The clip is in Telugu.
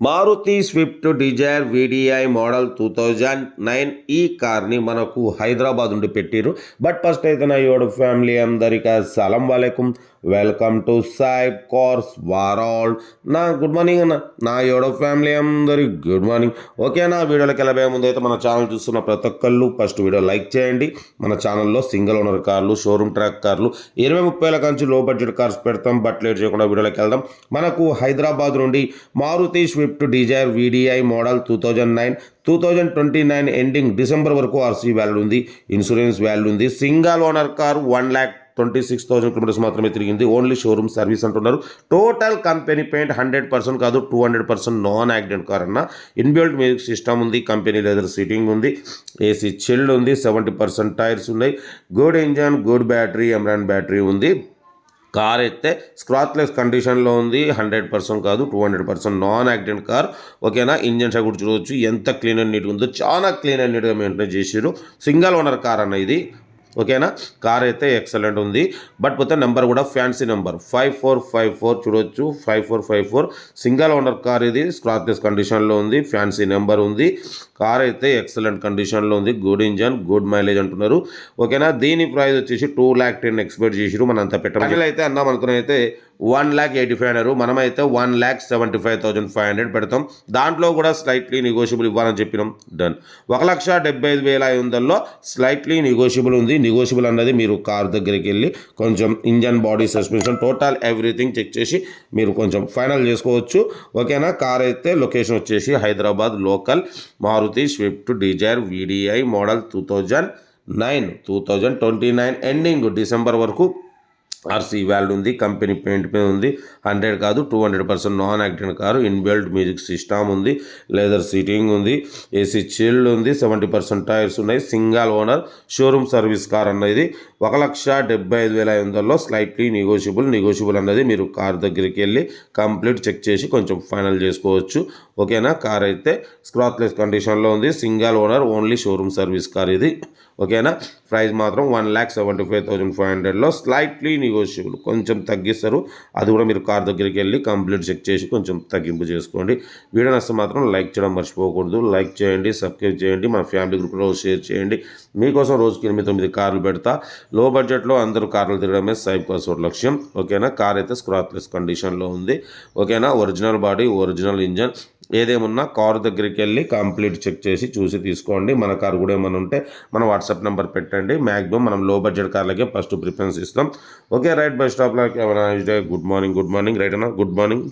Maruti Swift Dzire VDI model 2009 ఈ కార్ని మనకు హైదరాబాద్ నుండి పెట్టిరు. బట్ ఫస్ట్ అయితే నా యోడ ఫ్యామిలీ అందరికీ అస్సలం వాలేకుం, వెల్కమ్ టు సాయిబ్ కార్స్ వరల్డ్. నా గుడ్ మార్నింగ్ అన్న, నా యోడ ఫ్యామిలీ అందరికి గుడ్ మార్నింగ్. ఓకేనా, వీడియోలోకి వెళ్ళబోయే ముందు అయితే మన ఛానల్ చూస్తున్న ప్రతి ఒక్కళ్ళు ఫస్ట్ వీడియో లైక్ చేయండి. మన ఛానల్లో సింగిల్ ఓనర్ కార్లు, షోరూమ్ ట్రాక్ కార్లు 20-30 కంచి లో బడ్జెట్ కార్స్ పెడతాం. బట్ లేట్ చేయకుండా వీడియోలోకి వెళ్దాం. మనకు హైదరాబాద్ నుండి Maruti Swift Dzire VDI model 2029 ending December వరకు ఆర్సీ వాల్యూ ఉంది, ఇన్సూరెన్స్ వాల్యూ ఉంది. సింగిల్ ఓనర్ కార్ 1,26,000 కిలోమీటర్స్ మాత్రమే తిరిగింది. ఓన్లీ షోరూమ్ సర్వీస్ అంటున్నారు. టోటల్ కంపెనీ పెయింట్ 100% కాదు, 200% నాన్ యాక్సిడెంట్ కార్ అన్న. ఇన్బిల్ట్ మ్యూజిక్ సిస్టమ్ ఉంది, కంపెనీ లెదర్ సీటింగ్ ఉంది, ఏసీ చిల్డ్ ఉంది, 70% టైర్స్ ఉన్నాయి, good engine, good battery, Amaron battery ఉంది. కార్ అయితే స్క్రాచ్లెస్ కండిషన్లో ఉంది, 100% కాదు, 200% నాన్ యాక్సిడెంట్ కార్. ఓకేనా, ఇంజన్ సైడ్ కూడా చూడవచ్చు ఎంత క్లీన్ అండ్ నీట్గా ఉందో, చాలా క్లీన్ అండ్ నీట్గా మెయింటైన్ చేసారు. సింగిల్ ఓనర్ కార్ అన్న ఇది. ఓకేనా, కార్ అయితే ఎక్సలెంట్ ఉంది. బట్ పోతే నెంబర్ కూడా ఫ్యాన్సీ నెంబర్ 5454 చూడవచ్చు, 5454 సింగిల్ ఓనర్ కార్ ఇది. స్క్రాచ్లెస్ కండిషన్లో ఉంది, ఫ్యాన్సీ నెంబర్ ఉంది. కార్ అయితే ఎక్సలెంట్ కండిషన్లో ఉంది, గుడ్ ఇంజన్, గుడ్ మైలేజ్ అంటున్నారు. ఓకేనా, దీని ప్రైస్ వచ్చేసి 2,10,000 ఎక్స్పెక్ట్ చేసిరు. మనం అంత పెట్టాలి అయితే అన్నాం అనుకుని అయితే 1,85,000 అన్నారు. మనమైతే 1,75,500 పెడతాం. దాంట్లో కూడా స్లైట్లీ నెగోషియబుల్ ఇవ్వాలని చెప్పినాం. డన్. 1,75,500లో స్లైట్లీ నెగోషియబుల్ ఉంది. నెగోషియబుల్ అన్నది మీరు కార్ దగ్గరికి వెళ్ళి కొంచెం engine, body, suspension, total everything check చేసి మీరు కొంచెం ఫైనల్ చేసుకోవచ్చు. ఓకేనా, కార్ అయితే లొకేషన్ వచ్చేసి Hyderabad local Maruti Swift Dzire VDI model 2029 ending December వరకు ఆర్సీ వాల్యూ ఉంది, కంపెనీ పెయింట్ మీద ఉంది. 100 కాదు, 200% non accident car. Inbuilt music system ఉంది, లెదర్ సీటింగ్ ఉంది, ఏసీ చిల్డ్ ఉంది, 70% టైర్స్ ఉన్నాయి. Single owner showroom service car అన్నది 1,75,500లో స్లైట్లీ నెగోషియబుల్ అన్నది మీరు కార్ దగ్గరికి వెళ్ళి కంప్లీట్ చెక్ చేసి కొంచెం ఫైనల్ చేసుకోవచ్చు. ఓకేనా, కార్ అయితే స్క్రాచ్లెస్ కండిషన్లో ఉంది, single owner, only showroom service car ఇది. ఓకేనా, ప్రైస్ మాత్రం 1,75,500లో స్లైట్లీ నెగోషియబుల్, కొంచెం తగ్గిస్తారు. అది కూడా మీరు కార్ దగ్గరికి వెళ్ళి కంప్లీట్ చెక్ చేసి కొంచెం తగ్గింపు చేసుకోండి. వీడియో నచ్చితే మాత్రం లైక్ చేయడం మర్చిపోకూడదు. లైక్ చేయండి, సబ్స్క్రైబ్ చేయండి, మన ఫ్యామిలీ గ్రూప్లో షేర్ చేయండి. మీకోసం రోజుకి 8-9 కార్లు పెడతా. లో బడ్జెట్లో అందరూ కార్లు తిరగడమే సాయిబ్ కార్స్ లక్ష్యం. ఓకేనా, కార్ అయితే స్క్రాచ్లెస్ కండిషన్లో ఉంది. ఓకేనా, ఒరిజినల్ బాడీ, ఒరిజినల్ ఇంజన్, ఏదేమున్నా కార్ దగ్గరికి వెళ్ళి కంప్లీట్ చెక్ చేసి చూసి తీసుకోండి. మన కార్ కూడా ఏమైనా ఉంటే మన వాట్సాప్ నెంబర్ పెట్టండి. మ్యాక్సిమం మనం లో బడ్జెట్ కార్లకే ఫస్ట్ ప్రిఫరెన్స్ ఇస్తాం. ఓకే రైట్, బస్ స్టాప్లో గుడ్ మార్నింగ్ రైట్ అన్న, గుడ్ మార్నింగ్.